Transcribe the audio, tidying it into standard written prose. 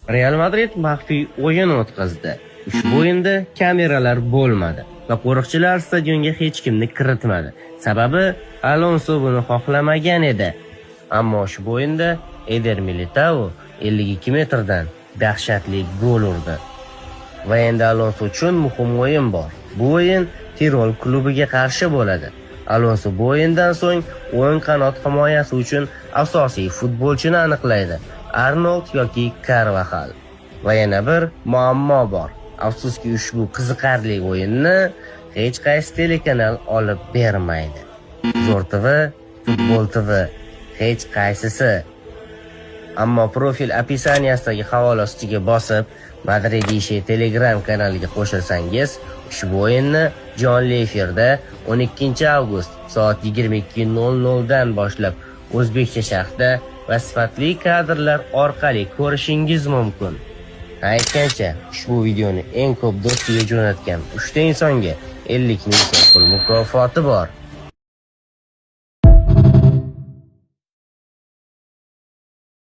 Real Madrid maxfiy o'yin o'tkazdi. Ushbu o'yinda kameralar bo'lmadi va qo'riqchilar stadionga hech kimni kiritmadi. Sababi Alonso buni xohlamagan edi. Ammo ushbu o'yinda Eder Militao 52 metrdan dahshatli gol urdi. Va endi Alonso uchun muhim o'yin bor. Bu o'yin Tirol klubiga qarshi bo'ladi. Alonso bu o'yindan so'ng o'ng qanot himoyasi uchun asosiy futbolchini aniqlaydi. Arnold yoki Carvajal. Va yana bir muammo bor. Afsuski ushbu qiziqarli o'yinni hech qaysi telekanal olib bermaydi. Zo'r TV, Futbol TV hech qaysisi. Ammo profil opisiyasidagi havola ustiga bosib, Madridishe Telegram kanaliga qo'shilsangiz, ushbu o'yinni jonli efirda 12 avgust soat 22:00 dan boshlab o'zbekcha sharhda va sifatli kadrlar orqali ko'rishingiz mumkin. Aytgancha, ushbu videoni eng ko'p do'stiga jo'natgan 3 ta insonga 50 ming so'm pul mukofoti bor.